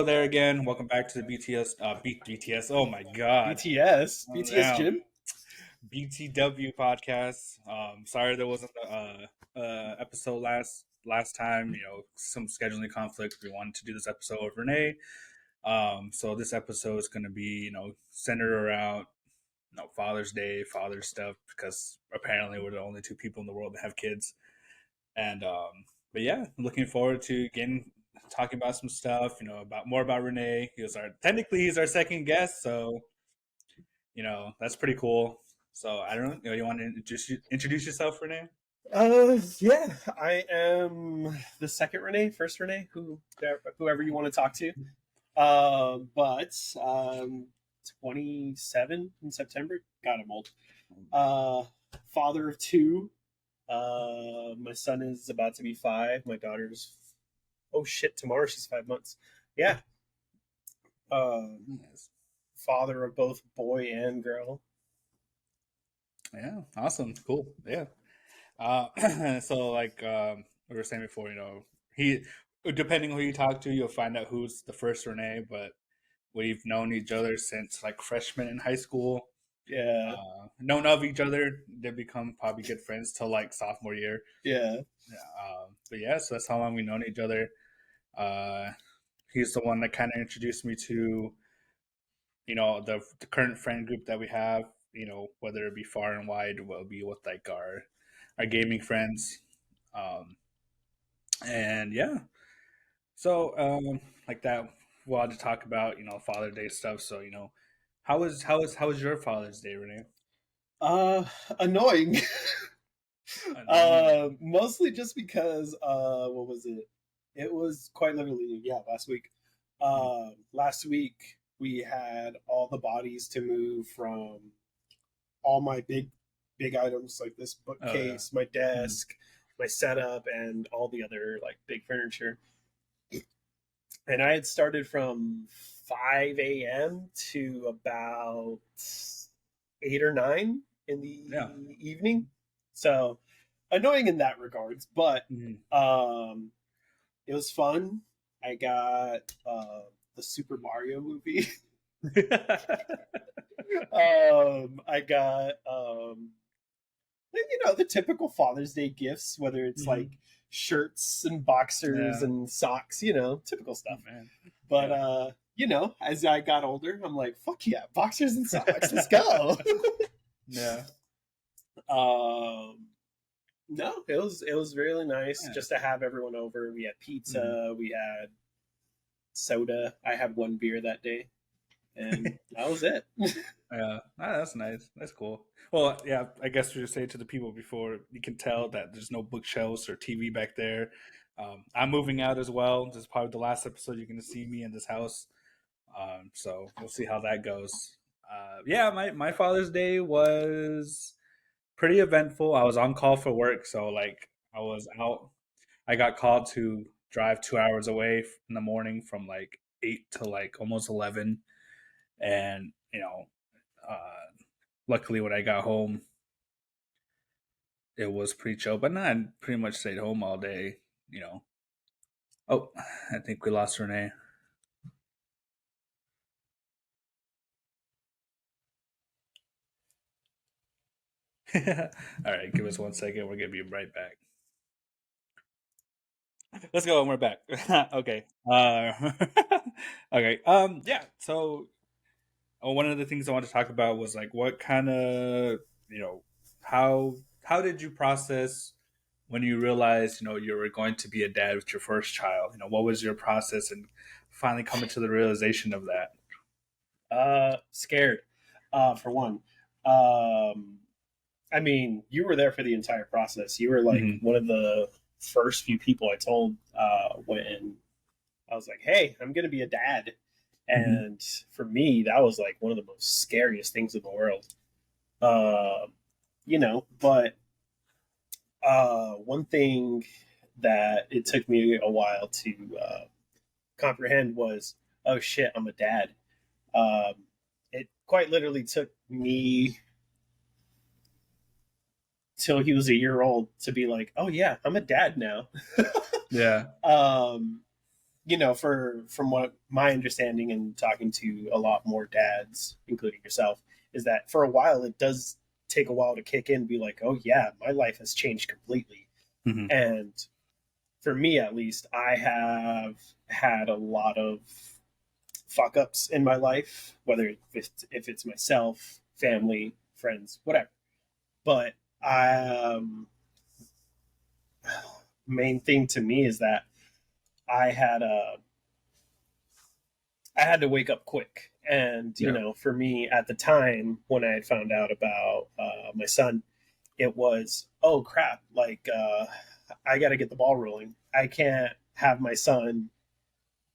there again. Welcome back to the BTS. BTS. Oh my God. BTS Now, Jim. BTW Podcast. Sorry there wasn't a episode last time. Some scheduling conflict. We wanted to do this episode with Rene. So this episode is going to be centered around Father's Day, father stuff, because apparently we're the only two people in the world that have kids. And but yeah, I'm looking forward to talking about some stuff, about Rene. He's our second guest, so that's pretty cool. So I don't know, you want to just introduce yourself, Rene? Yeah, I am the second Rene, first Rene, whoever you want to talk to. But 27 in September. God, I'm old. Father of two. My son is about to be 5. My daughter's tomorrow she's 5 months. Yeah. Yes. Father of both boy and girl. Yeah, awesome, cool. Yeah. So like we were saying before, he depending who you talk to, you'll find out who's the first Rene. But we've known each other since like freshmen in high school. Yeah. Known of each other. They become probably good friends till like sophomore year. Yeah. But yeah, so that's how long we've known each other. He's the one that kind of introduced me to, the current friend group that we have. Whether it be far and wide, will be with like our gaming friends. And yeah, so like that, we'll have to talk about Father's Day stuff. So how was your Father's Day, Rene? Annoying. Annoying. Mostly just because what was it? It was quite literally last week. Last week we had all the bodies to move from all my big items like this bookcase, my desk, my setup, and all the other like big furniture. And I had started from 5 a.m. to about 8 or 9 in the evening. So annoying in that regards, but it was fun. I got the Super Mario movie. I got the typical Father's Day gifts, whether it's like shirts and boxers and socks, typical stuff. Man. But as I got older, I'm like, fuck yeah, boxers and socks, let's go. Yeah. No, it was really nice just to have everyone over. We had pizza, we had soda. I had one beer that day, and that was it. Yeah, that's nice. That's cool. Well, yeah, I guess we should say to the people before, you can tell that there's no bookshelves or TV back there. I'm moving out as well. This is probably the last episode you're going to see me in this house. So we'll see how that goes. Yeah, my Father's Day was pretty eventful. I was on call for work, so like I was out. I got called to drive 2 hours away in the morning from like 8 to like almost 11, and luckily when I got home, it was pretty chill. But I pretty much stayed home all day. Oh, I think we lost Rene. All right, give us 1 second. We're gonna be right back. Let's go. And we're back. Okay. Okay. Yeah. So one of the things I wanted to talk about was like what kind of how did you process when you realized you were going to be a dad with your first child? What was your process and finally coming to the realization of that? Scared, for one. I mean, you were there for the entire process. You were like one of the first few people I told when I was like, hey, I'm going to be a dad. And for me, that was like one of the most scariest things in the world. But one thing that it took me a while to comprehend was, oh shit, I'm a dad. It quite literally took me till he was a year old to be like, oh yeah, I'm a dad now. Yeah. from what my understanding and talking to a lot more dads, including yourself, is that for a while it does take a while to kick in and be like, oh yeah, my life has changed completely. Mm-hmm. And for me, at least, I have had a lot of fuck ups in my life, whether if it's myself, family, friends, whatever. But main thing to me is that I had a I had to wake up quick. And, for me at the time when I had found out about my son, it was, oh crap, like, I got to get the ball rolling. I can't have my son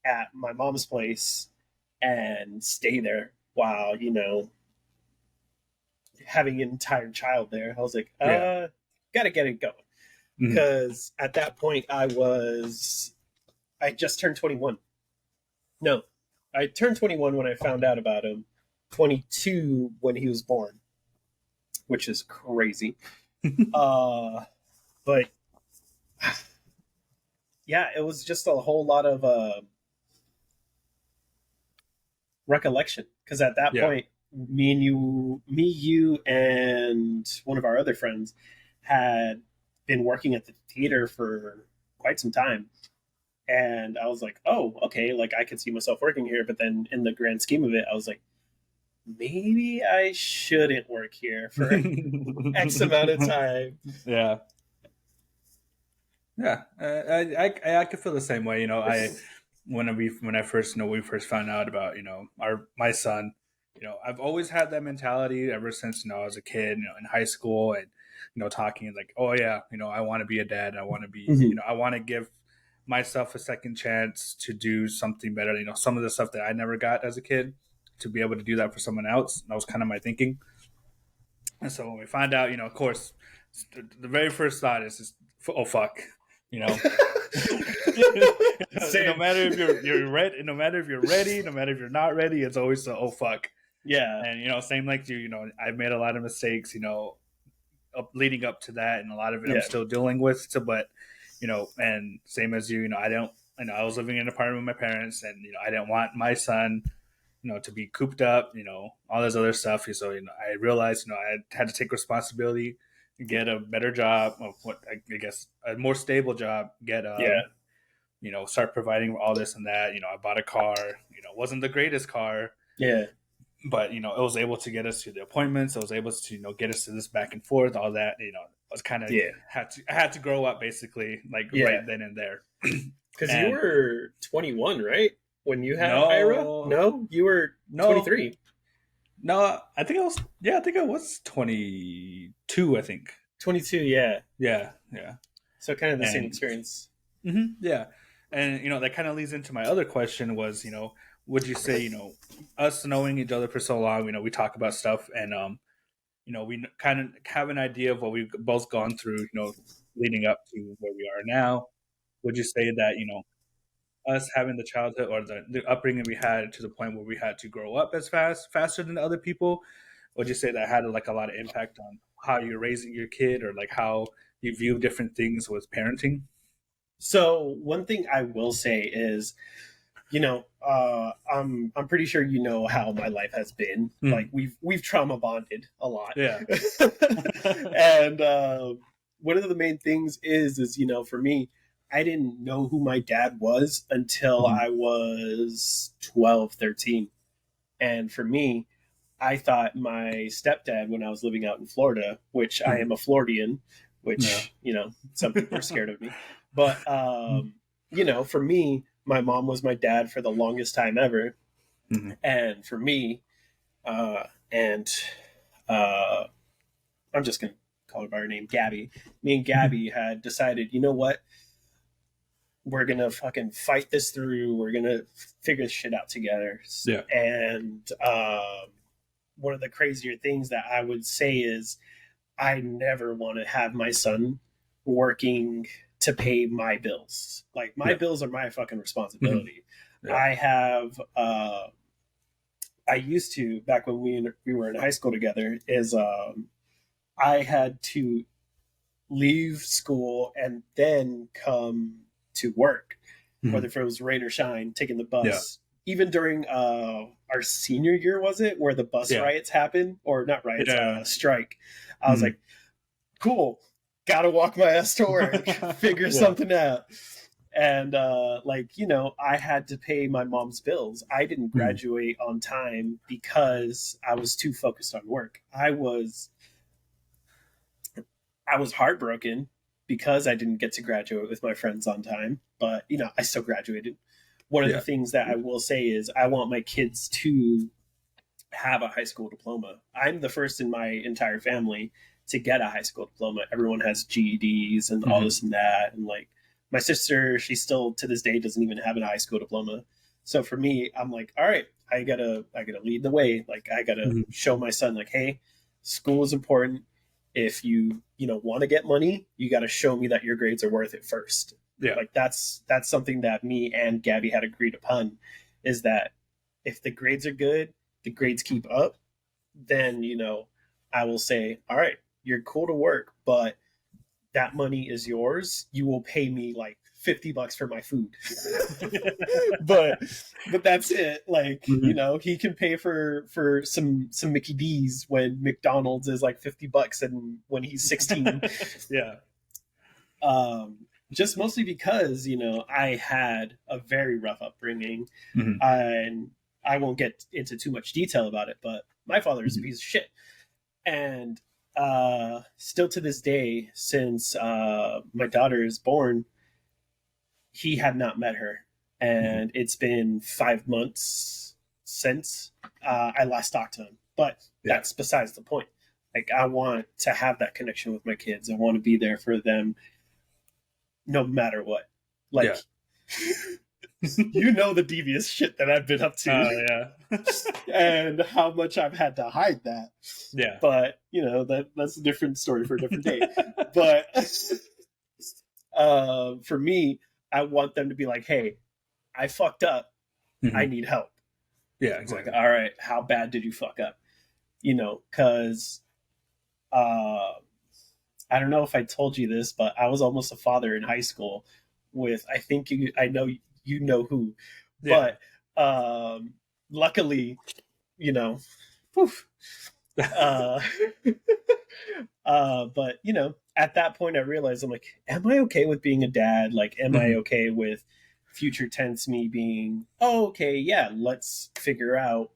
at my mom's place and stay there while, having an entire child there. I was like, got to get it going. Because at that point, I just turned 21. No, I turned 21 when I found out about him, 22 when he was born, which is crazy. But yeah, it was just a whole lot of recollection. Because at that point, me, you, and one of our other friends had been working at the theater for quite some time. And I was like, oh, okay, like I could see myself working here. But then in the grand scheme of it, I was like, maybe I shouldn't work here for X amount of time. Yeah. Yeah. I could feel the same way. When I first we first found out about, my son, I've always had that mentality ever since, I was a kid, in high school and, talking like, oh yeah, I want to be a dad. I want to be, I want to give myself a second chance to do something better. Some of the stuff that I never got as a kid, to be able to do that for someone else. That was kind of my thinking. And so when we find out, of course, the very first thought is just, oh fuck, no matter if you're ready, no matter if you're ready, no matter if you're not ready, it's always oh fuck. Yeah. And same like you, I've made a lot of mistakes, leading up to that, and a lot of it I'm still dealing with. So, but and same as you, I was living in an apartment with my parents, and I didn't want my son, to be cooped up, all this other stuff. So, I realized, I had to take responsibility, get a better job, I guess a more stable job, start providing all this and that. I bought a car, wasn't the greatest car. Yeah. But, it was able to get us to the appointments. It was able to, get us to this back and forth, all that, I was kind of, I had to grow up basically, like right then and there. Because you were 21, right? When you had Ira? No, you were 23. No, I think I was 22, I think. 22, yeah. Yeah. So kind of the same experience. Mm-hmm, yeah. And, that kind of leads into my other question was, would you say, us knowing each other for so long, we talk about stuff and, we kind of have an idea of what we've both gone through, leading up to where we are now. Would you say that, us having the childhood or the upbringing we had to the point where we had to grow up as faster than other people, would you say that had like a lot of impact on how you're raising your kid or like how you view different things with parenting? So one thing I will say is, I'm pretty sure how my life has been. Like we've trauma bonded a lot. Yeah. And one of the main things is for me, I didn't know who my dad was until I was 12, 13. And for me, I thought my stepdad, when I was living out in Florida, which I am a Floridian, which, some people are scared of me. But, for me, my mom was my dad for the longest time ever. And for me, I'm just going to call her by her name, Gabby. Me and Gabby had decided, you know what? We're going to fucking fight this through. We're going to figure this shit out together. Yeah. And one of the crazier things that I would say is I never want to have my son working to pay my bills. Like my bills are my fucking responsibility. Yeah. I have, I used to, back when we were in high school together, is I had to leave school and then come to work. whether if it was rain or shine, taking the Yeah. bus. Even during our senior year, was it, where the bus Yeah. riots happened? Or not riots, Yeah. strike. I was like, cool, gotta walk my ass to work, figure something out. And I had to pay my mom's bills. I didn't graduate on time because I was too focused on work. I was heartbroken because I didn't get to graduate with my friends on time, but I still graduated. One of the things that I will say is I want my kids to have a high school diploma. I'm the first in my entire family to get a high school diploma. Everyone has GEDs and all this and that. And like my sister, she still to this day doesn't even have a high school diploma. So for me, I'm like, all right, I gotta lead the way. Like I gotta show my son, like, hey, school is important. If you want to get money, you got to show me that your grades are worth it first. Yeah. Like that's something that me and Gabby had agreed upon, is that if the grades are good, the grades keep up, then I will say, all right, you're cool to work, but that money is yours. You will pay me like $50 for my food. but that's it. Like, he can pay for some Mickey D's when McDonald's is like $50 and when he's 16. Yeah. Just mostly because, I had a very rough upbringing, and I won't get into too much detail about it, but my father is a piece of shit. And still to this day, since my daughter is born, he had not met her. And it's been 5 months since I last talked to him. But that's besides the point. Like, I want to have that connection with my kids. I want to be there for them no matter what. Like, the devious shit that I've been up to. And how much I've had to hide that. Yeah. But, that's a different story for a different day. But for me, I want them to be like, hey, I fucked up. I need help. Yeah, exactly. Like, all right, how bad did you fuck up? Because I don't know if I told you this, but I was almost a father in high school with, I know you know who. Yeah. But luckily, poof. But at that point I realized, I'm like, am I okay with being a dad? Like, am I okay with future tense me being, oh, okay, yeah, let's figure out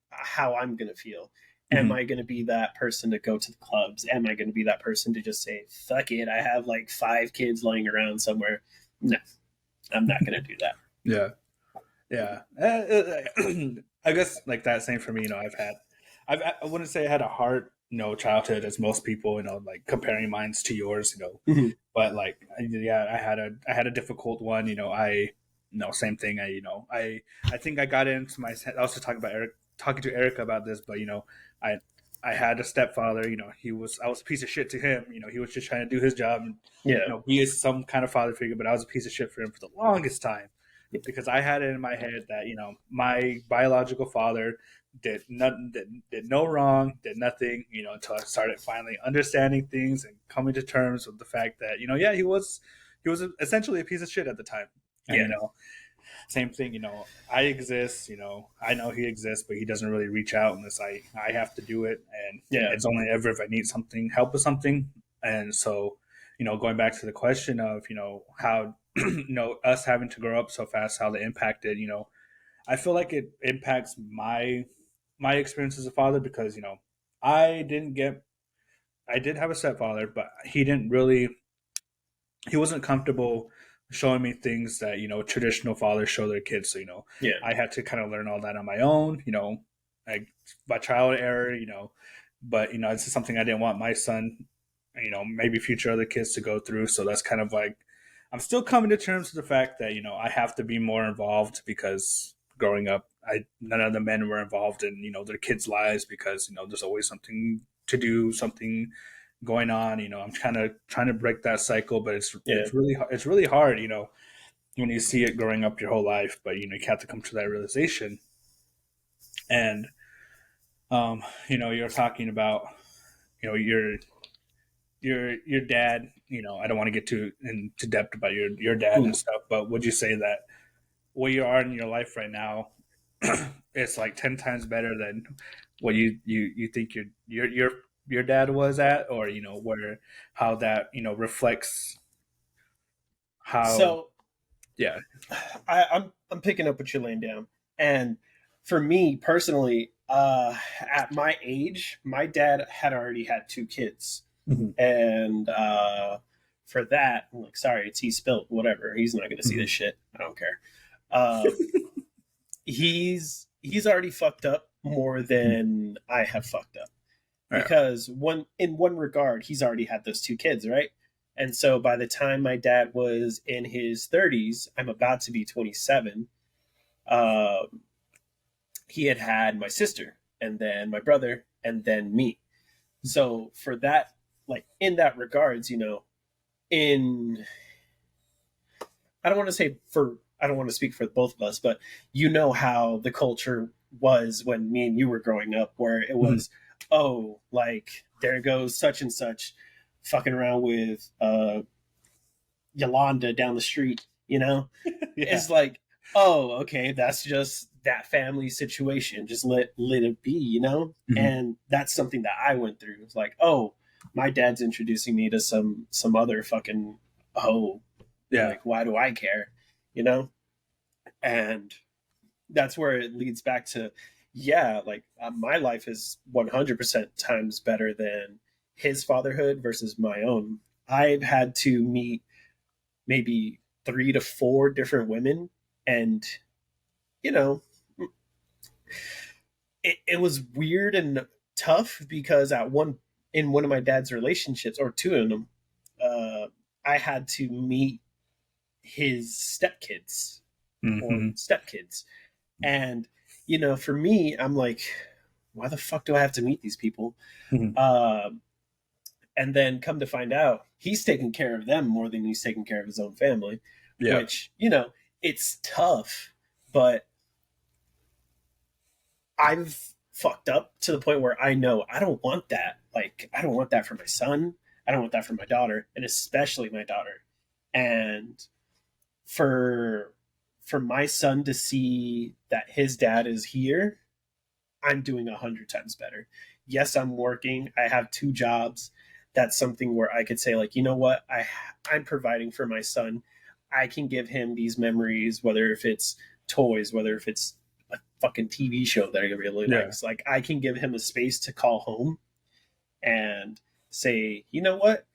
how I'm gonna feel. Am I gonna be that person to go to the clubs? Am I gonna be that person to just say, fuck it, I have like 5 kids lying around somewhere? No, I'm not gonna do that. Yeah. I guess like that same for me. I wouldn't say I had a hard childhood as most people, like comparing mine to yours, but like I had a difficult one. Same thing. I think I got into I was talking to Erica about this, but I had a stepfather. I was a piece of shit to him. He was just trying to do his job and be some kind of father figure, but I was a piece of shit for him for the longest time. Because I had it in my head that my biological father did no wrong, did nothing, until I started finally understanding things and coming to terms with the fact that he was essentially a piece of shit at the time. And, same thing, I exist, I know he exists, but he doesn't really reach out unless I have to do it, and it's only ever if I need help with something. And so going back to the question of how us having to grow up so fast, how they impacted, I feel like it impacts my experience as a father, because I did have a stepfather, but he wasn't comfortable showing me things that traditional fathers show their kids. So I had to kind of learn all that on my own, like by trial and error, but this is something I didn't want my son, maybe future other kids to go through. So that's kind of like, I'm still coming to terms with the fact that I have to be more involved, because growing up, none of the men were involved in their kids' lives, because there's always something to do, something going on. I'm kind of trying to break that cycle, but it's really hard. When you see it growing up your whole life, but you have to come to that realization. And you're talking about your your dad, I don't want to get too into depth about your dad and stuff, but would you say that where you are in your life right now, it's like 10 times better than what you think your dad was at, or where how that reflects how So yeah. I'm picking up what you're laying down, and for me personally, at my age, my dad had already had two kids, Mhm. and for that, I'm like, sorry, it's he spilt whatever. He's not going to see Mhm. this shit. I don't care. He's already fucked up more than I have fucked up Yeah. because in one regard, he's already had those two kids, right? And so by the time my dad was in his 30s, I'm about to be 27. Uh, he had my sister, and then my brother, and then me. So for that, like in that regards, in I don't want to say for I don't want to speak for both of us, but how the culture was when me and you were growing up, where it Mhm. was, oh, like there goes such and such fucking around with Yolanda down the street, Yeah. It's like, oh, okay, that's just that family situation. Just let it be, Mhm. And that's something that I went through. It's like, oh, my dad's introducing me to some other fucking hoe. Yeah. Like, why do I care? You know? And that's where it leads back to, yeah, like my life is 100% times better than his fatherhood versus my own. I've had to meet maybe 3 to 4 different women, and you know it was weird and tough because in one of my dad's relationships, or two of them, I had to meet his Mhm. stepkids, and for me, I'm like, why the fuck do I have to meet these people? Mhm. uh, and then come to find out, he's taking care of them more than he's taking care of his own family, Yeah. which it's tough, but I've fucked up to the point where I know I don't want that. Like, I don't want that for my son. I don't want that for my daughter, and especially my daughter. And for my son to see that his dad is here, I'm doing 100 times better. Yes, I'm working. I have 2 jobs. That's something where I could say, like, you know what, I'm providing for my son. I can give him these memories, whether if it's toys, whether if it's a fucking TV show that I really Yeah. likes. Like, I can give him a space to call home and say, you know what,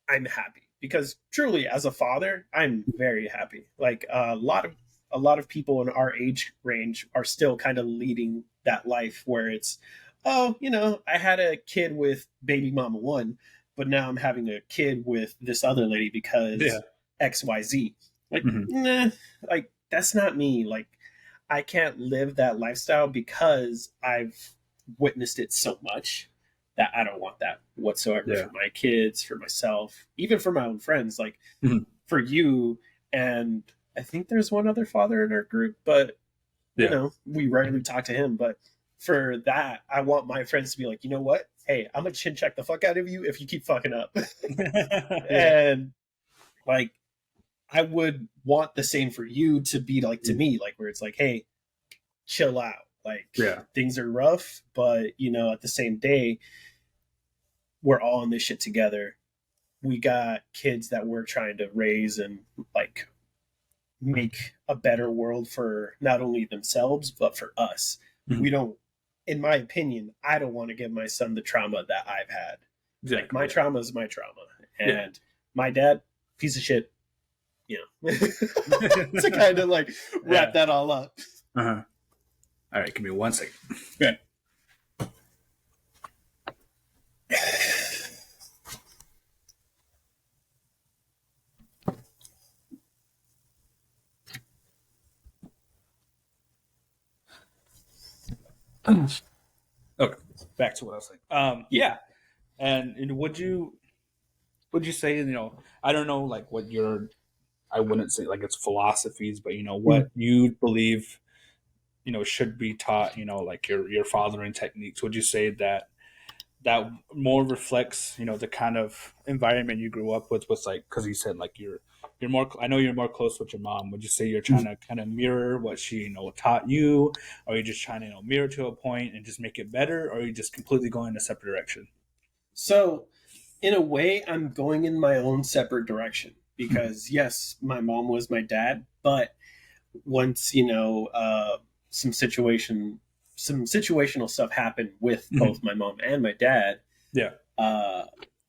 I'm happy, because truly, as a father, I'm very happy. Like, a lot of people in our age range are still kind of leading that life where it's, oh, I had a kid with baby mama one, but now I'm having a kid with this other lady Yeah. because XYZ. Like, Mhm. nah, like that's not me. Like, I can't live that lifestyle because I've witnessed it so much that I don't want that whatsoever Yeah. for my kids, for myself, even for my own friends. Like, Mhm. for you, and I think there's one other father in our group, but Yeah. we rarely talk to him. But for that, I want my friends to be like, you know what? Hey, I'm gonna chin check the fuck out of you if you keep fucking up. Yeah. And like, I would want the same for you to be like to me, like where it's like, hey, chill out. Like, Yeah. things are rough, but at the same day, we're all in this shit together. We got kids that we're trying to raise and like make a better world for not only themselves but for us. We Mhm. don't, in my opinion, I don't want to give my son the trauma that I've had. Like, Exactly. my Yeah. trauma is my trauma, Yeah. and my dad, piece of shit. To kind of like wrap Yeah. that all up. Uh-huh. All right. Give me 1 second. Okay. Okay. Back to what I was saying. Yeah. Yeah. And would you say, I don't know, like what your, I wouldn't say like it's philosophies, but what you believe, should be taught, like your fathering techniques. Would you say that that more reflects, the kind of environment you grew up with. Was like, because you said like you're more. I know you're more close with your mom. Would you say you're trying to kind of mirror what she taught you, or are you just trying to mirror to a point and just make it better, or are you just completely going in a separate direction? So, in a way, I'm going in my own separate direction because, yes, my mom was my dad, but once some situational stuff happened with both my mom and my dad. Yeah.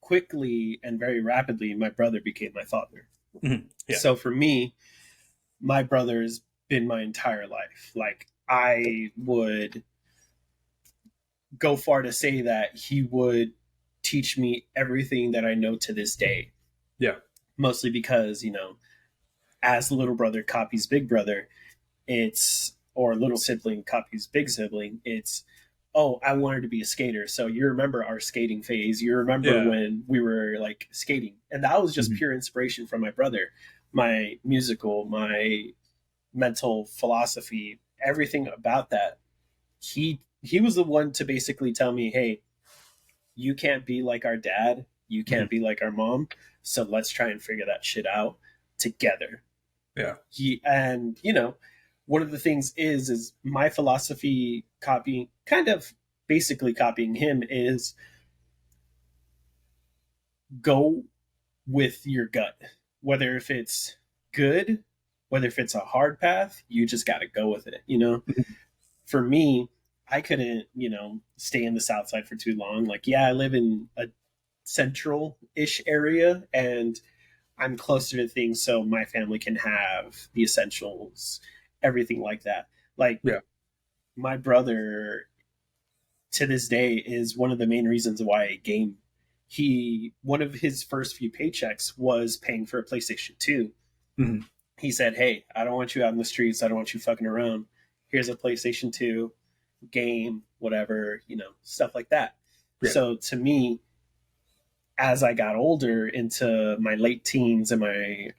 Quickly and very rapidly, my brother became my father. Yeah. So for me, my brother's been my entire life. Like, I would go far to say that he would teach me everything that I know to this day. Yeah. Mostly because, as little brother copies big brother, or little sibling copies big sibling, it's, oh, I wanted to be a skater. So you remember our skating phase. You remember when we were like skating. And that was just pure inspiration from my brother. My musical, my mental philosophy, everything about that. He was the one to basically tell me, hey, you can't be like our dad. You can't be like our mom. So let's try and figure that shit out together. Yeah. One of the things is my philosophy basically copying him is go with your gut. Whether if it's good, whether if it's a hard path, you just got to go with it, For me, I couldn't, stay in the South Side for too long. Like, yeah, I live in a central-ish area and I'm close to things so my family can have the essentials, everything like that. Like, my brother to this day is one of the main reasons why I game. One of his first few paychecks was paying for a PlayStation 2. Mm-hmm. He said, hey, I don't want you out in the streets. I don't want you fucking around. Here's a PlayStation 2 game, whatever, stuff like that. Yeah. So to me, as I got older into my late teens and my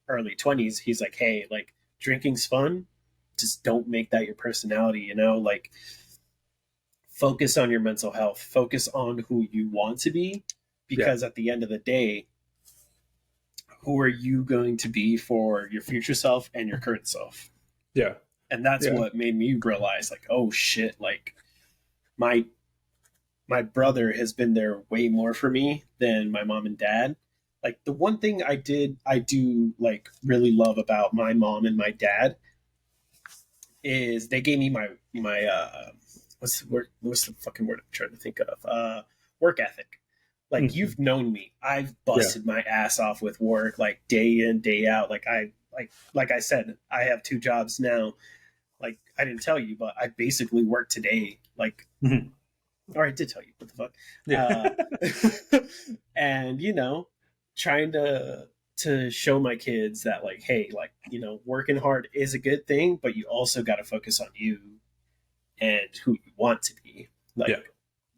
early 20s, he's like, hey, like, drinking's fun. Just don't make that your personality, like, focus on your mental health, focus on who you want to be, because at the end of the day, who are you going to be for your future self and your current self? Yeah. And that's what made me realize, like, oh shit, like, my brother has been there way more for me than my mom and dad. Like, the one thing I do like really love about my mom and my dad is they gave me my what's the fucking word I'm trying to think of? Work ethic. Like, you've known me. I've busted my ass off with work, like, day in, day out. Like, I said, I have 2 jobs now. Like, I didn't tell you, but I basically work today. Like, or I did tell you, what the fuck? Yeah. And, trying to show my kids that, like, hey, like, working hard is a good thing, but you also got to focus on you and who you want to be. Like,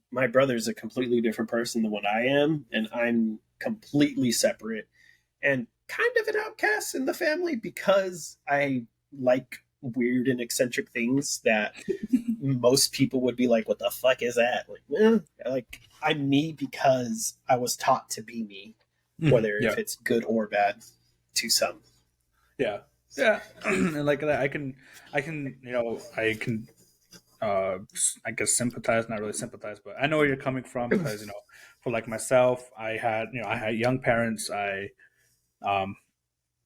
my brother's a completely different person than what I am, and I'm completely separate and kind of an outcast in the family because I like weird and eccentric things that most people would be like, what the fuck is that? Like, like, I'm me because I was taught to be me, whether if it's good or bad to some. Yeah. And like that, I can I guess sympathize, not really sympathize, but I know where you're coming from because, for like myself, I had young parents.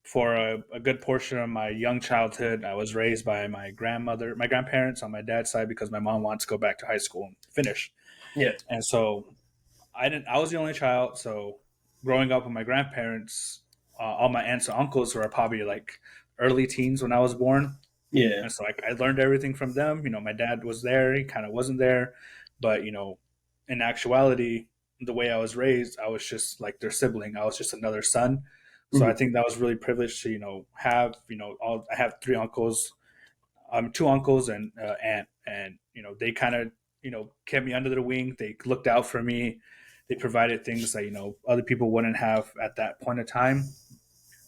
For a good portion of my young childhood, I was raised by my grandparents on my dad's side because my mom wanted to go back to high school and finish. Yeah. And so I was the only child. So growing up with my grandparents, all my aunts and uncles were probably like early teens when I was born. Yeah. And so I learned everything from them. My dad was there. He kind of wasn't there. But, in actuality, the way I was raised, I was just like their sibling. I was just another son. So I think that was really privileged to, have, I have 3 uncles, 2 uncles and aunt. And, they kind of, kept me under their wing. They looked out for me. They provided things that, other people wouldn't have at that point of time.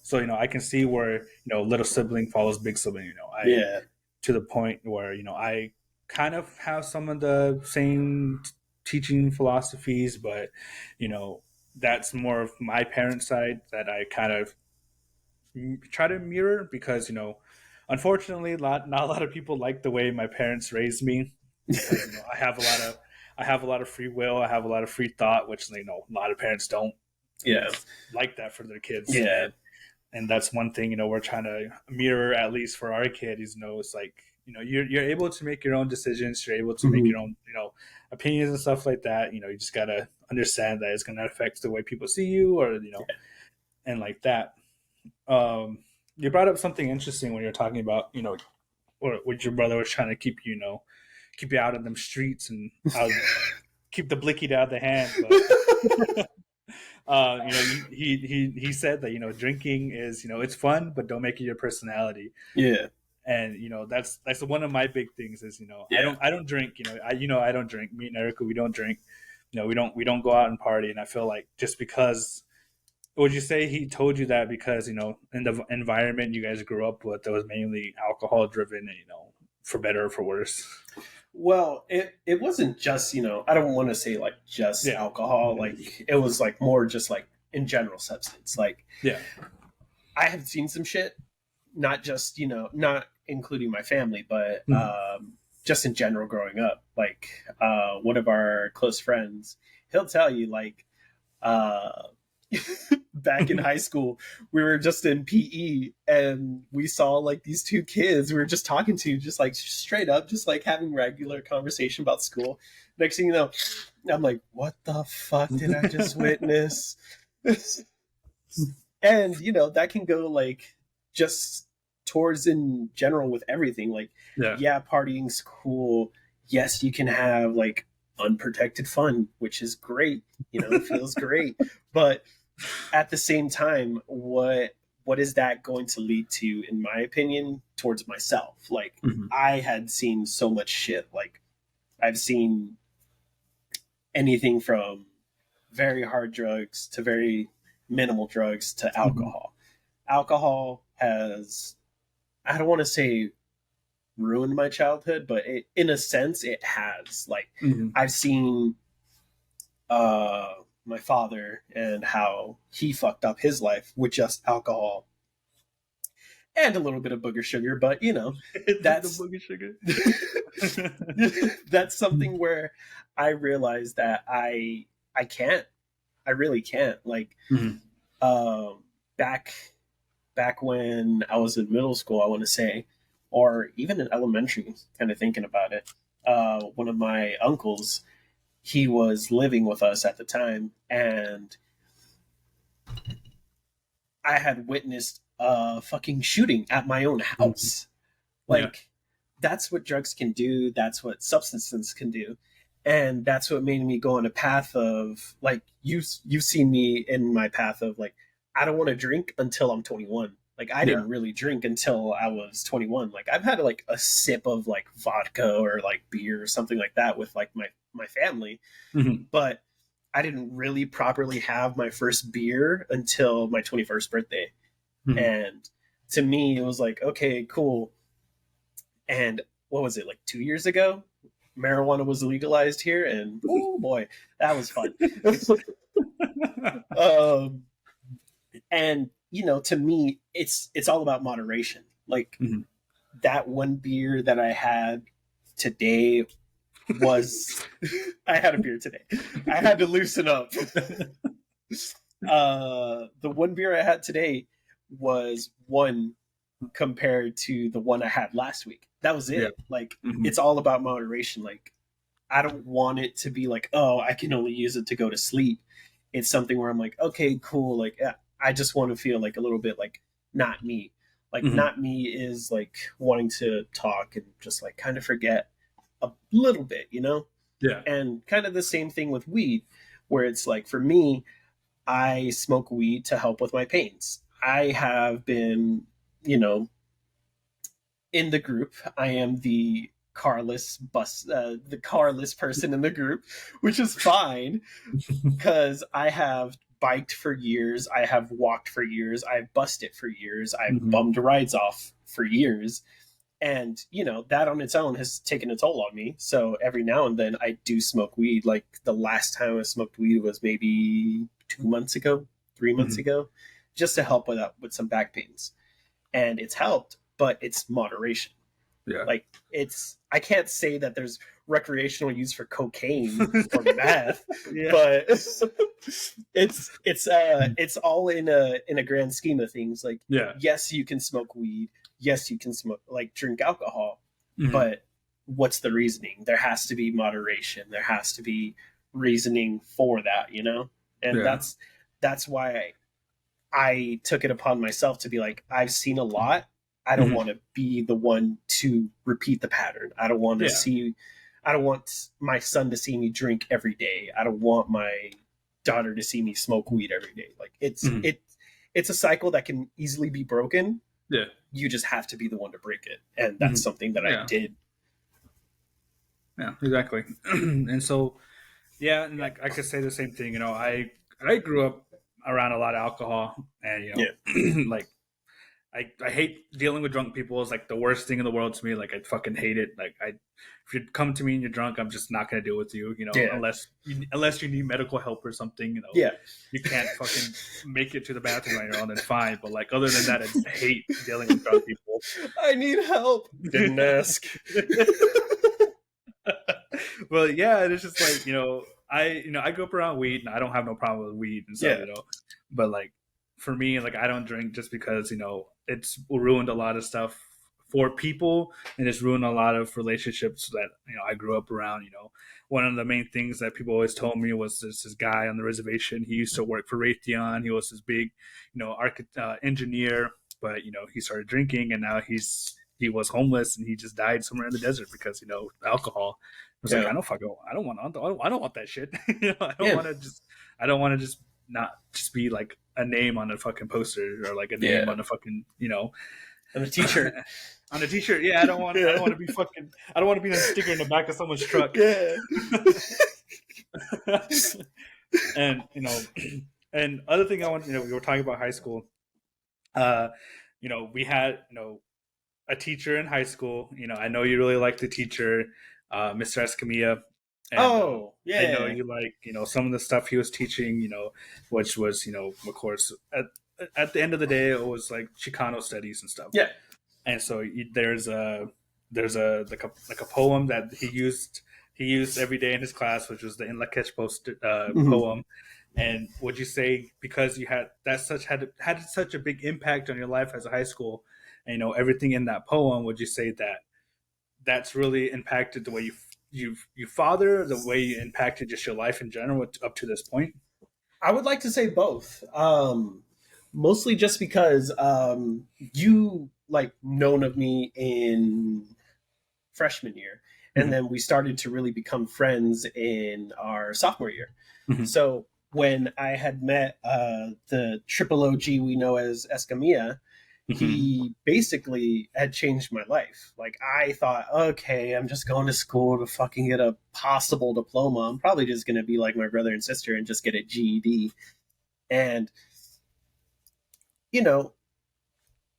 So, I can see where, little sibling follows big sibling, to the point where, I kind of have some of the same teaching philosophies, but that's more of my parents' side that I kind of try to mirror because unfortunately, not a lot of people like the way my parents raised me because I have a lot of free will, I have a lot of free thought, which a lot of parents don't like that for their kids. Yeah. And that's one thing we're trying to mirror, at least for our kid. It's like you're able to make your own decisions, you're able to make your own opinions and stuff like that. You just gotta understand that it's gonna affect the way people see you, or and like that. You brought up something interesting when you're talking about or what your brother was trying to keep keep you out of them streets and keep the blicky out of the hand. But he said that drinking is it's fun, but don't make it your personality. Yeah. And that's one of my big things is I don't drink. I don't drink. Me and Erica, we don't drink. We don't go out and party. And I feel like just because, would you say he told you that because in the environment you guys grew up with, that was mainly alcohol driven, and for better or for worse? Well, it wasn't just I don't want to say like just alcohol. Like it was like more just like in general substance. Like I have seen some shit, not just not including my family, but just in general growing up. Like one of our close friends, he'll tell you like back in high school, we were just in PE and we saw like these two kids we were just talking to, just like straight up, just like having regular conversation about school. Next thing you know, I'm like, what the fuck did I just witness? And that can go like just towards in general with everything. Like partying's cool. Yes, you can have like unprotected fun, which is great. It feels great. But at the same time, what is that going to lead to, in my opinion, towards myself? Like I had seen so much shit. Like I've seen anything from very hard drugs to very minimal drugs to alcohol. Alcohol has, I don't want to say ruined my childhood, but in a sense it has. Like I've seen my father and how he fucked up his life with just alcohol and a little bit of booger sugar, but that's the booger sugar. That's something where I realized that I really can't. Like back when I was in middle school, I want to say, or even in elementary, kind of thinking about it, one of my uncles, he was living with us at the time, and I had witnessed a fucking shooting at my own house. Like, that's what drugs can do. That's what substances can do. And that's what made me go on a path of, like, you've seen me in my path of, like, I don't want to drink until I'm 21. Like, I didn't really drink until I was 21. Like, I've had, like, a sip of, like, vodka or, like, beer or something like that with, like, my family. But I didn't really properly have my first beer until my 21st birthday. And to me, it was like, okay, cool. And what was it, like 2 years ago? Marijuana was legalized here, and oh boy, that was fun. And to me, it's all about moderation. Like that one beer that I had today was I had a beer today. I had to loosen up. The one beer I had today was one compared to the one I had last week. That was it. Like it's all about moderation. Like I don't want it to be like, oh, I can only use it to go to sleep. It's something where I'm like, okay, cool. Like I just want to feel like a little bit like not me. Like not me is like wanting to talk and just like kind of forget a little bit, Yeah. And kind of the same thing with weed, where it's like for me, I smoke weed to help with my pains. I have been, in the group. I am the carless person in the group, which is fine because I have biked for years. I have walked for years. I've busted for years. I've bummed rides off for years. And, that on its own has taken a toll on me. So every now and then I do smoke weed. Like the last time I smoked weed was maybe 2 months ago, 3 months ago, just to help with some back pains. And it's helped, but it's moderation. Yeah. Like I can't say that there's recreational use for cocaine or meth, but it's all in a grand scheme of things. Like, yes, you can smoke weed. Yes, you can drink alcohol, but what's the reasoning? There has to be moderation. There has to be reasoning for that, and that's why I took it upon myself to be like, I've seen a lot. I don't want to be the one to repeat the pattern. I don't want I don't want my son to see me drink every day. I don't want my daughter to see me smoke weed every day. Like it's a cycle that can easily be broken. Yeah. You just have to be the one to break it. And that's something that I did. Yeah, exactly. And so, and like I could say the same thing, I grew up around a lot of alcohol, and like I hate dealing with drunk people. It's like the worst thing in the world to me. Like I fucking hate it. Like if you come to me and you're drunk, I'm just not gonna deal with you. Unless you need medical help or something. You can't fucking make it to the bathroom on your own. Then fine. But like other than that, I just hate dealing with drunk people. I need help. Didn't ask. Well, it's just like I grew up around weed, and I don't have no problem with weed and stuff. But like for me, like I don't drink just because it's ruined a lot of stuff for people, and it's ruined a lot of relationships that I grew up around. One of the main things that people always told me was this guy on the reservation. He used to work for Raytheon. He was this big, engineer, but he started drinking, and now he was homeless, and he just died somewhere in the desert because alcohol. I was like, I don't want that shit. I don't want to just not just be like a name on a fucking poster or like a name on a fucking on a t-shirt. On a t-shirt, I don't want to be fucking. I don't want to be a sticker in the back of someone's truck. Yeah. And and other thing I want, we were talking about high school. We had a teacher in high school. I know you really liked the teacher, Mr. Escamilla. And, I know you like some of the stuff he was teaching. Which was of course at the end of the day it was like Chicano studies and stuff. Yeah. And so there's a poem that he used every day in his class, which was the In La Quech poem. And would you say because you had such a big impact on your life as a high school, and everything in that poem, would you say that that's really impacted the way you father, the way you impacted just your life in general up to this point? I would like to say both. Mostly just because you known of me in freshman year, and then we started to really become friends in our sophomore year. So when I had met the triple OG we know as Escamilla, he basically had changed my life. Like I thought, okay, I'm just going to school to fucking get a possible diploma. I'm probably just going to be like my brother and sister and just get a GED. And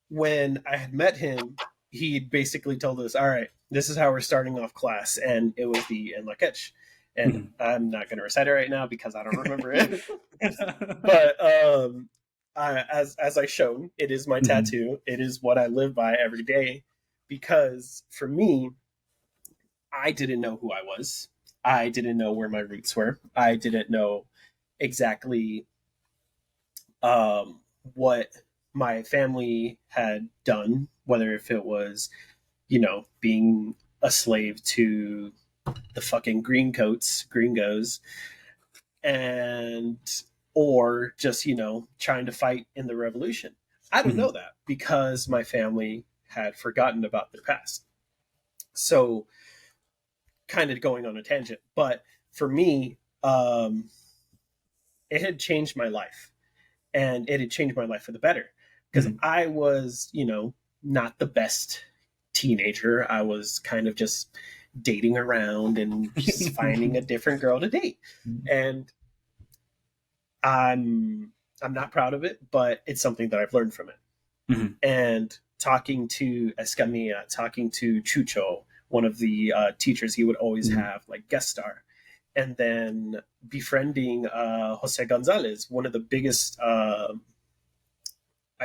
when I had met him, he basically told us, all right, this is how we're starting off class. And it was the En La Quech. And I'm not going to recite it right now because I don't remember it. But as I shown, it is my tattoo. It is what I live by every day. Because for me, I didn't know who I was. I didn't know where my roots were. I didn't know exactly what my family had done, whether if it was, being a slave to the fucking gringos, or just, trying to fight in the revolution. I didn't know that because my family had forgotten about their past. So kind of going on a tangent, but for me, it had changed my life, and it had changed my life for the better. Because I was, not the best teenager. I was kind of just dating around and just finding a different girl to date. And I'm not proud of it, but it's something that I've learned from it. And talking to Escamilla, talking to Chucho, one of the teachers he would always have like guest star, and then befriending Jose Gonzalez, one of the biggest, I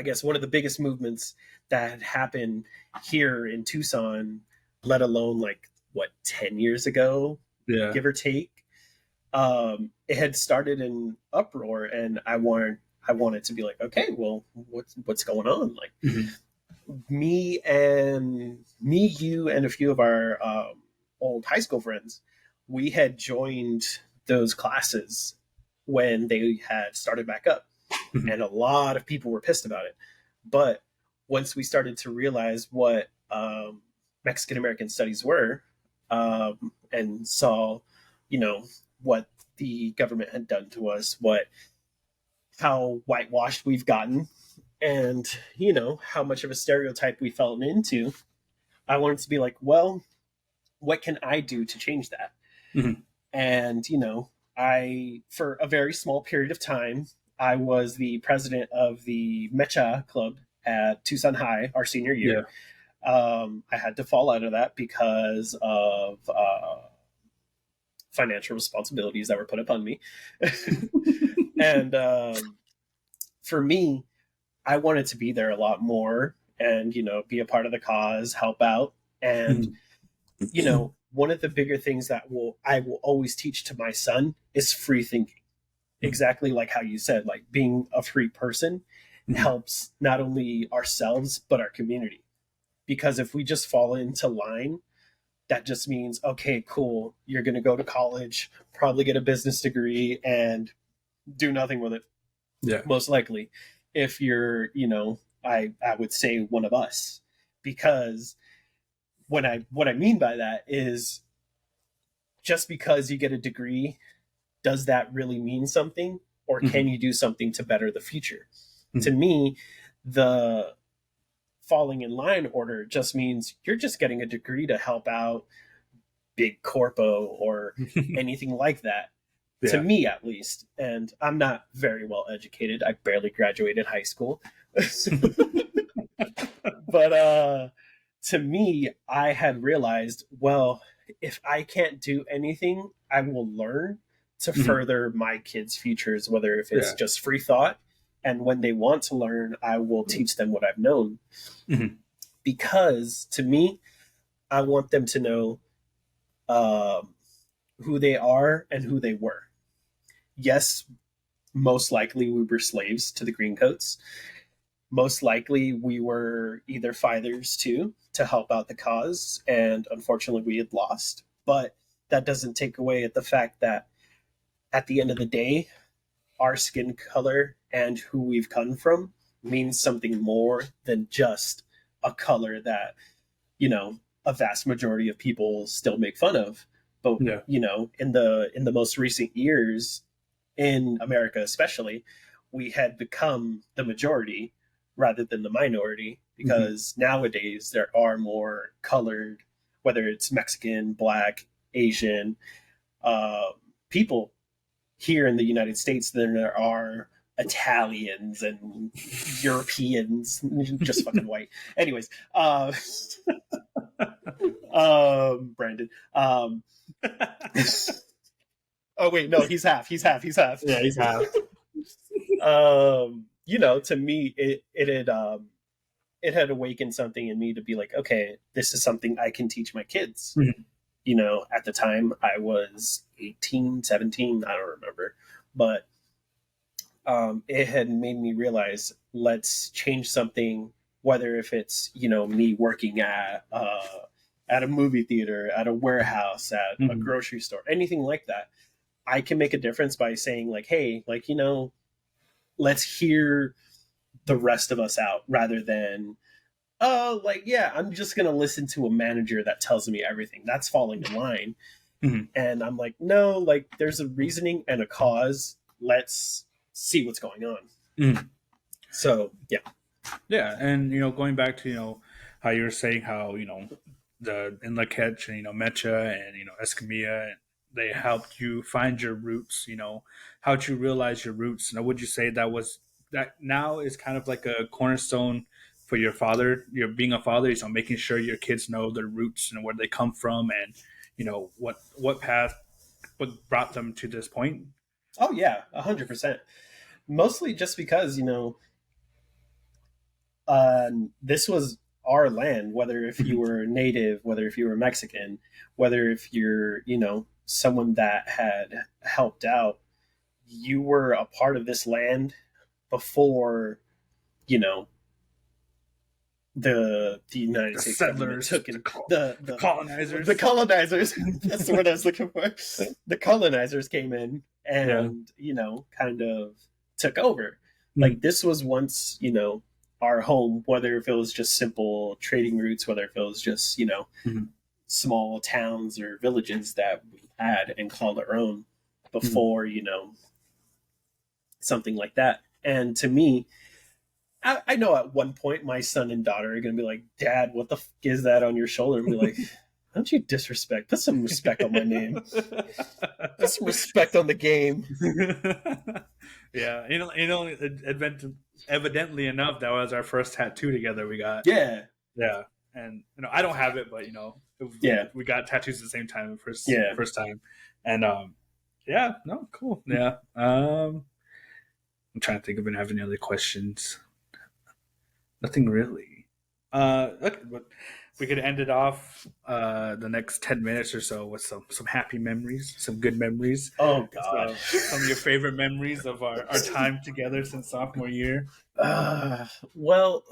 guess, one of the biggest movements that had happened here in Tucson, let alone like what 10 years ago, give or take. It had started an uproar, and I wanted to be like, okay, well, what's going on? Like, me, you, and a few of our old high school friends, we had joined those classes when they had started back up, and a lot of people were pissed about it. But once we started to realize what Mexican American studies were, and saw, what the government had done to us, how whitewashed we've gotten, and how much of a stereotype we fell into, I wanted to be like, well, what can I do to change that? And I, for a very small period of time, I was the president of the Mecha club at Tucson High our senior year. I had to fall out of that because of financial responsibilities that were put upon me. And for me, I wanted to be there a lot more and, be a part of the cause, help out. And, one of the bigger things that I will always teach to my son is free thinking. Exactly like how you said, like being a free person helps not only ourselves, but our community. Because if we just fall into line, that just means, okay, cool, you're going to go to college, probably get a business degree, and do nothing with it. Yeah. Most likely. If you're, I would say one of us. Because what I mean by that is, just because you get a degree, does that really mean something? Or can you do something to better the future? To me, the falling in line order just means you're just getting a degree to help out big corpo or anything like that. To me, at least. And I'm not very well educated. I barely graduated high school. But to me, I had realized, well, if I can't do anything, I will learn to further my kids' futures, whether if it's just free thought. And when they want to learn, I will teach them what I've known. Because to me, I want them to know who they are and who they were. Yes, most likely we were slaves to the Greencoats. Most likely we were either fighters too, to help out the cause, and unfortunately we had lost. But that doesn't take away at the fact that at the end of the day, our skin color and who we've come from means something more than just a color that, a vast majority of people still make fun of. But, in the most recent years, in America especially, we had become the majority rather than the minority, because nowadays there are more colored, whether it's Mexican, Black, Asian people here in the United States than there are Italians and Europeans, just fucking white. Anyways, Brandon. Oh wait, no, he's half. Yeah, he's half. To me, it had awakened something in me to be like, okay, this is something I can teach my kids. At the time I was 18, 17, I don't remember, but it had made me realize, let's change something, whether if it's, me working at a movie theater, at a warehouse, at a grocery store, anything like that. I can make a difference by saying like, hey, like, let's hear the rest of us out rather than, I'm just going to listen to a manager that tells me everything. That's falling in line. And I'm like, no, like there's a reasoning and a cause. Let's see what's going on. So, yeah. Yeah. And, going back to, how you were saying how, the in La Catch and, Mecha and, Escamilla, they helped you find your roots, how to realize your roots. Now, would you say that now is kind of like a cornerstone for your father, you're being a father, so making sure your kids know their roots and where they come from, and what path, what brought them to this point. Oh yeah, 100%. Mostly just because this was our land. Whether if you were native, whether if you were Mexican, whether if you're someone that had helped out, you were a part of this land before you know the United The States settlers, took in the colonizers. The colonizers. That's the word I was looking for. The colonizers came in and kind of took over. Like this was once our home, whether if it was just simple trading routes, whether if it was just small towns or villages that we had and called our own before something like that. And to me, I know at one point my son and daughter are going to be like, Dad, what the f is that on your shoulder? And be like, don't you disrespect. Put some respect on my name. Put some respect on the game. Yeah. Evidently enough, that was our first tattoo together we got. Yeah. Yeah. And, I don't have it, but, we got tattoos at the same time, first time. And, yeah, no, cool. Yeah. I'm trying to think if I have any other questions. Nothing really. Look, but we could end it off the next 10 minutes or so with some happy memories, some good memories. Oh God! Some of your favorite memories of our time together since sophomore year. Well,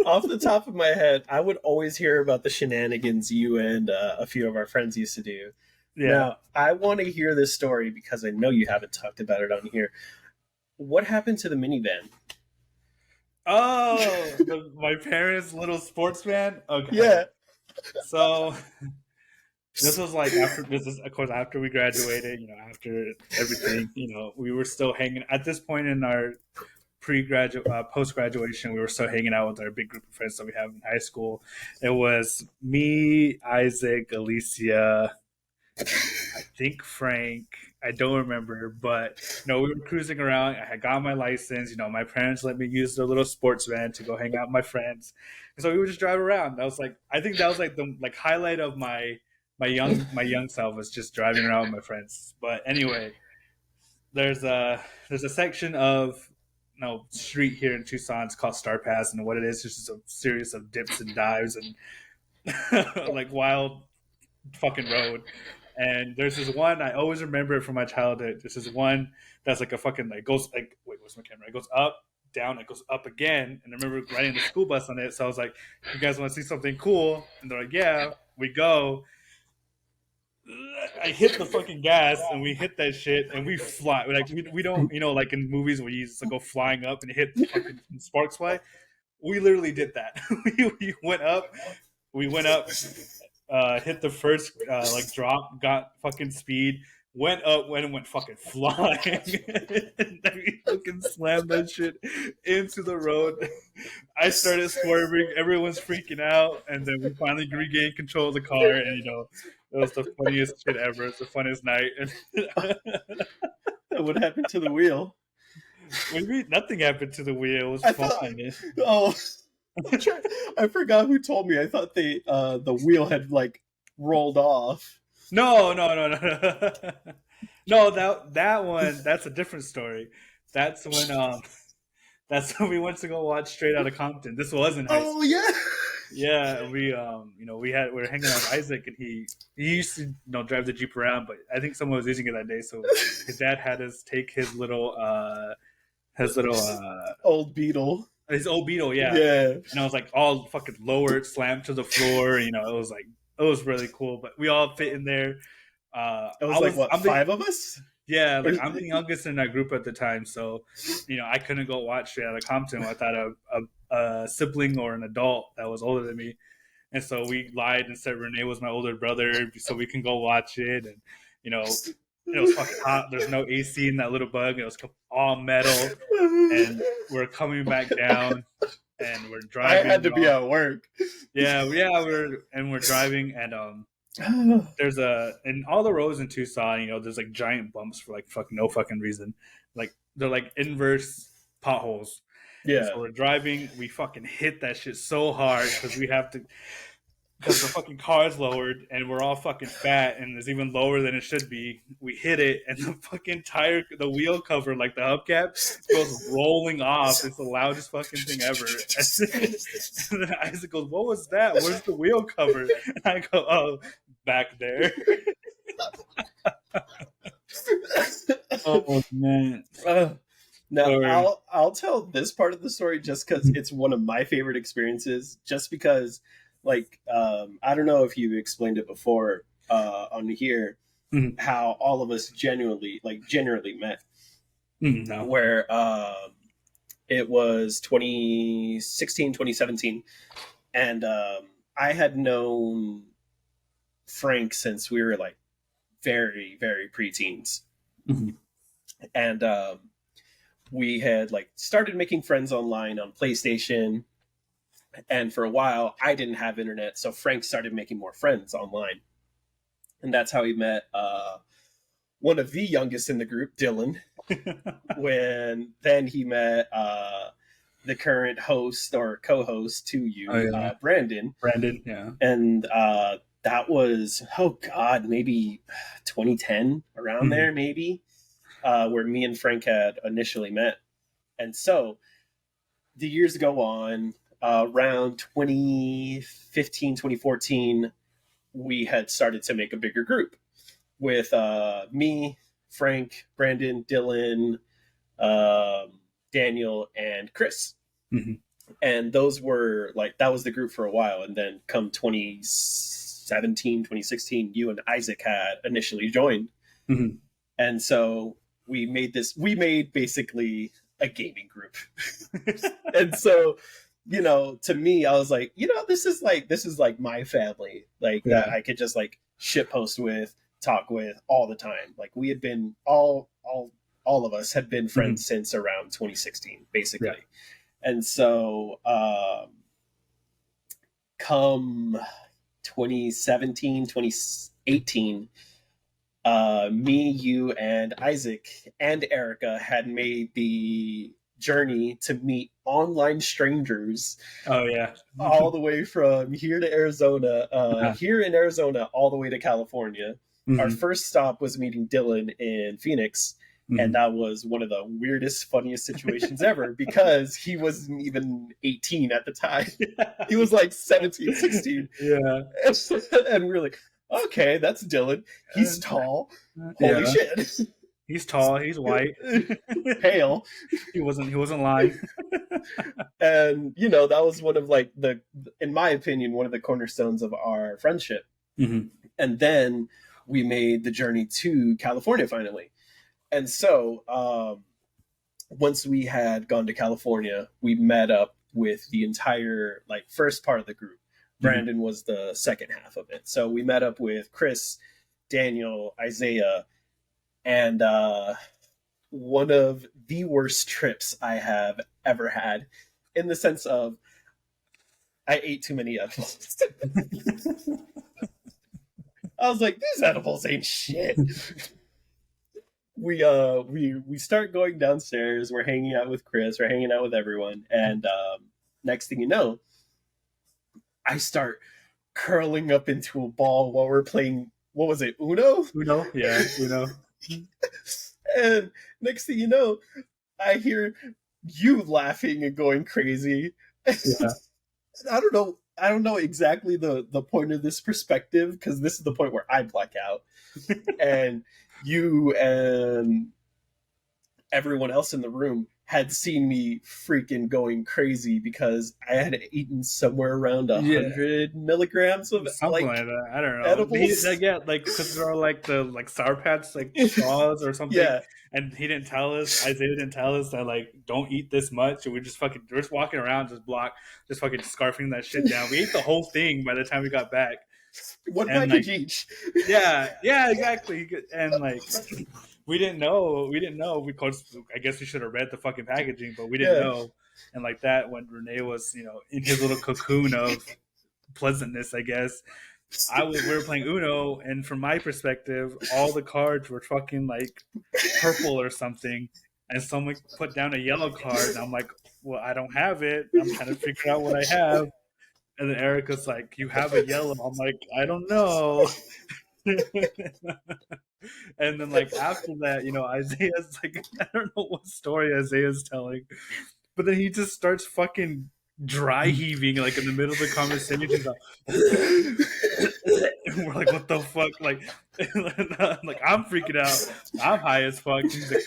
off the top of my head, I would always hear about the shenanigans you and a few of our friends used to do. Yeah. Now, I want to hear this story because I know you haven't talked about it on here. What happened to the minivan? Oh, my parents' little sports van? Okay. Yeah. So this was like of course after we graduated, after everything, we were still hanging at this point in our post-graduation, we were still hanging out with our big group of friends that we have in high school. It was me, Isaac, Alicia, I think Frank, I don't remember, but we were cruising around. I had got my license. My parents let me use their little sports van to go hang out with my friends, and so we would just drive around. I think that was like the highlight of my young self, was just driving around with my friends. But anyway, there's a section of street here in Tucson. It's called Star Pass, and what it is just a series of dips and dives and like wild fucking road. And there's this one, I always remember it from my childhood. There's this one that's like a fucking goes like, wait, what's my camera? It goes up, down, it goes up again. And I remember riding the school bus on it. So I was like, you guys want to see something cool? And they're like, yeah. We go. I hit the fucking gas and we hit that shit and we fly. Like we don't, like in movies where you just go flying up and hit the fucking sparks fly. We literally did that. we went up. Hit the first drop, got fucking speed, went up, went fucking flying, and then we fucking slammed that shit into the road. I started swerving, everyone's freaking out, and then we finally regained control of the car, and it was the funniest shit ever. It's the funniest night. What happened to the wheel? Nothing happened to the wheel. It was fine. I forgot who told me. I thought the wheel had rolled off. No. No, that one, that's a different story. That's when we went to go watch Straight Outta Compton. This wasn't high school. Oh yeah. Yeah, we we were hanging out with Isaac, and he used to drive the Jeep around, but I think someone was using it that day, so his dad had us take his little old Beetle. His old Beetle, yeah. And I was like all fucking lowered, slammed to the floor. It was really cool. But we all fit in there. It was what, 5 of us? Yeah, I'm the youngest in our group at the time, so I couldn't go watch Straight Outta Compton without a sibling or an adult that was older than me. And so we lied and said Rene was my older brother, so we can go watch it. And it was fucking hot. There's no AC in that little bug. It was all metal. And we're coming back down, and we're driving. I had to be at work. Yeah, we're driving, and there's in all the roads in Tucson, there's giant bumps for fucking no fucking reason. They're inverse potholes. Yeah. So we're driving, we fucking hit that shit so hard because the fucking car's lowered and we're all fucking fat and it's even lower than it should be. We hit it and the fucking the wheel cover, like the hubcap, goes rolling off. It's the loudest fucking thing ever. And then Isaac goes, "What was that? Where's the wheel cover?" And I go, "Oh, back there." Oh man. Now I'll tell this part of the story just because it's one of my favorite experiences. Just because, like, I don't know if you explained it before on here, how all of us generally met. No. Where it was 2016, 2017, and I had known Frank since we were like very, very preteens, and we had like started making friends online on PlayStation, and for a while I didn't have internet, so Frank started making more friends online, and that's how he met one of the youngest in the group, Dylan. When then he met the current host or co-host to you, Brandon, yeah, and that was maybe 2010, around there, maybe. Where me and Frank had initially met. And so the years go on, around 2015, 2014, we had started to make a bigger group with me, Frank, Brandon, Dylan, Daniel, and Chris. And those were like, that was the group for a while. And then come 2017, 2016, you and Isaac had initially joined. And so we made basically a gaming group. And so, you know, to me, I was like, you know, this is like my family, like that I could just like shitpost with, talk with all the time. Like we had been all of us had been friends since around 2016, basically. Yeah. And so, come 2017, 2018, me, you, and Isaac and Erica had made the journey to meet online strangers. Oh yeah. All the way from here to Arizona, here in Arizona, all the way to California. Our first stop was meeting Dylan in Phoenix. And that was one of the weirdest, funniest situations ever, because he wasn't even 18 at the time. He was like 17, 16. Yeah. And we were like, okay, that's Dylan. He's tall. Holy shit. He's tall. He's white. Pale. He wasn't lying. And, you know, that was one of like in my opinion, one of the cornerstones of our friendship. And then we made the journey to California finally. And so once we had gone to California, we met up with the entire like first part of the group. Brandon was the second half of it. So we met up with Chris, Daniel, Isaiah, and one of the worst trips I have ever had, in the sense of I ate too many edibles. I was like, these edibles ain't shit. We start going downstairs. We're hanging out with Chris. We're hanging out with everyone. And next thing you know, I start curling up into a ball while we're playing, what was it, Uno? Uno, yeah, Uno. And next thing you know, I hear you laughing and going crazy. Yeah. I don't know exactly the point of this perspective, because this is the point where I black out. And you and everyone else in the room had seen me freaking going crazy because I had eaten somewhere around 100 milligrams of something like that. I don't know. Edibles. Like because there are like the like Sour Patch like straws or something. Yeah. And he didn't tell us. Isaiah didn't tell us that like don't eat this much. And we're just walking around, just fucking scarfing that shit down. We ate the whole thing by the time we got back. One package each. Yeah, exactly. And like we didn't know. Because I guess we should have read the fucking packaging, but we didn't know. And like that, when Rene was, you know, in his little cocoon of pleasantness, I guess, we were playing Uno, and from my perspective, all the cards were fucking like purple or something. and someone put down a yellow card, and I'm like, well, I don't have it. I'm trying to figure out what I have. And then Erica's like, you have a yellow. I'm like, I don't know. And then like after that, Isaiah's like, I don't know what story Isaiah's telling, but then he just starts fucking dry heaving like in the middle of the conversation. He's like, and we're like, what the fuck? Like, like I'm freaking out. I'm high as fuck. He's like,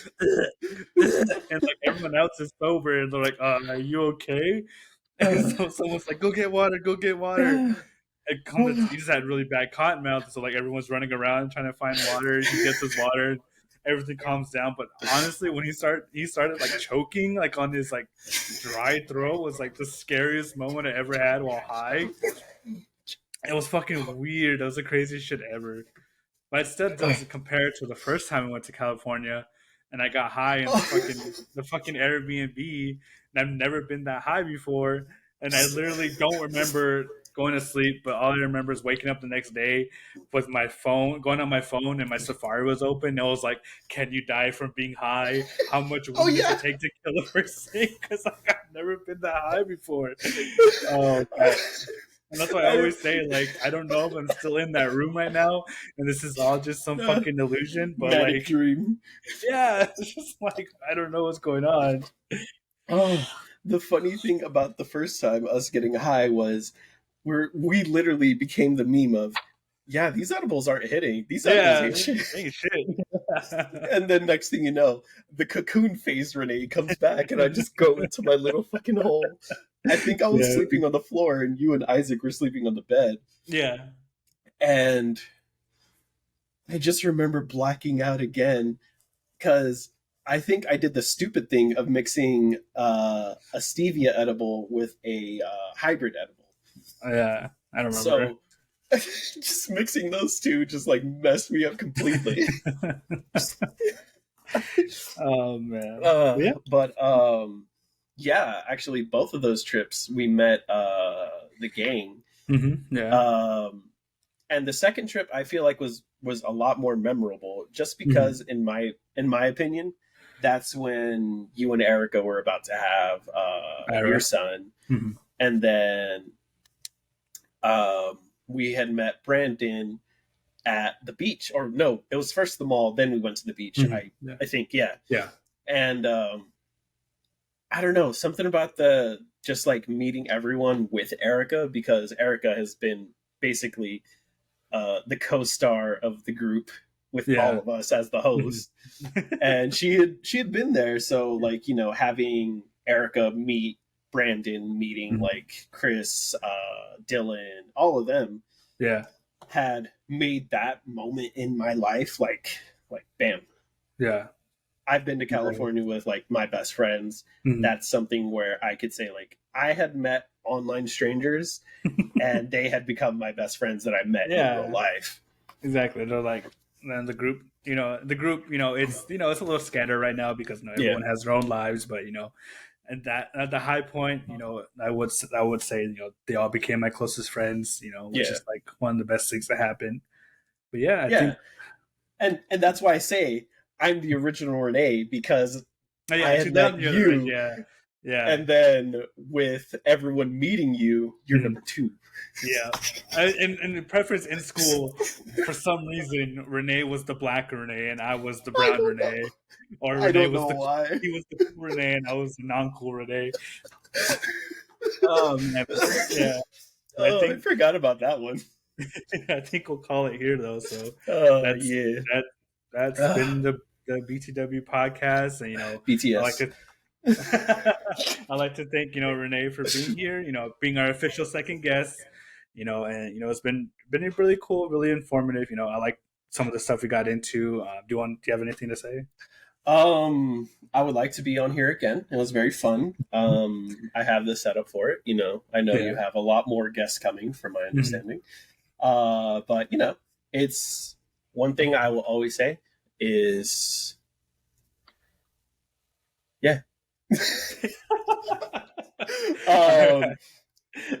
and like everyone else is sober, and they're like, are you okay? And so someone's like, go get water. He just had really bad cotton mouth, so like everyone's running around trying to find water. He gets his water, everything calms down. But honestly, when he started like choking, like on his like dry throat, was like the scariest moment I ever had while high. It was fucking weird. That was the craziest shit ever. But it still doesn't compare to the first time I went to California and I got high in the fucking Airbnb, and I've never been that high before. And I literally don't remember going to sleep, but all I remember is waking up the next day with my phone, going on my phone, and my Safari was open. And it was like, can you die from being high? How much weed does it take to kill a person? Because like, I've never been that high before. Oh, God. And that's why I always say, like, I don't know if I'm still in that room right now, and this is all just some fucking illusion. But Manic like, dream. Yeah, it's just like I don't know what's going on. Oh, the funny thing about the first time us getting high was we literally became the meme of, yeah, these edibles aren't hitting. These edibles ain't shit. And then next thing you know, the cocoon phase Rene comes back, and I just go into my little fucking hole. I think I was sleeping on the floor, and you and Isaac were sleeping on the bed. Yeah. And I just remember blacking out again because I think I did the stupid thing of mixing a stevia edible with a hybrid edible. Yeah, I don't remember. So just mixing those two just like messed me up completely. Oh man. Yeah. But yeah, actually both of those trips we met the gang. Mm-hmm. Yeah. And the second trip I feel like was a lot more memorable just because in my opinion, that's when you and Erica were about to have your son. Mm-hmm. And then we had met Brandon at the beach, or no, it was first the mall, then we went to the beach. Mm-hmm. I think, yeah. And I don't know, something about the just like meeting everyone with Erica, because Erica has been basically the co-star of the group with all of us as the host. And she had been there, so like, having Erica meet Brandon, meeting like Chris, Dylan, all of them had made that moment in my life like bam. I've been to California with like my best friends. That's something where I could say like I had met online strangers and they had become my best friends that I met in real life. Exactly. They're like, then the group, it's it's a little scattered right now because everyone has their own lives, but and that at the high point, I would say, they all became my closest friends, which is like one of the best things that happened. But I think, and that's why I say I'm the original Rene, because I had met you, and then with everyone meeting you, you're number two. And in preference in school, for some reason, Rene was the black Rene and I was the brown Rene. Or Rene was he was the cool Rene and I was the non-cool Rene. Man. I forgot about that one. I think we'll call it here though. So that's been the BTW podcast, and BTS. I'd like to thank Rene for being here, being our official second guest, and it's been really cool, really informative. I like some of the stuff we got into. Do you have anything to say? I would like to be on here again. It was very fun. I have the setup for it. I know you have a lot more guests coming, from my understanding. But it's one thing I will always say is,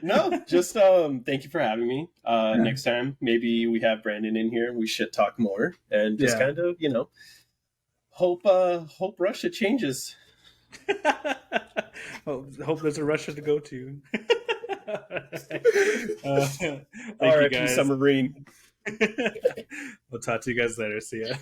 no, just thank you for having me. Next time maybe we have Brandon in here, we should talk more and just kind of Hope Russia changes. Hope there's a Russia to go to. Thank you R.I.P. guys. Submarine. We'll talk to you guys later. See ya.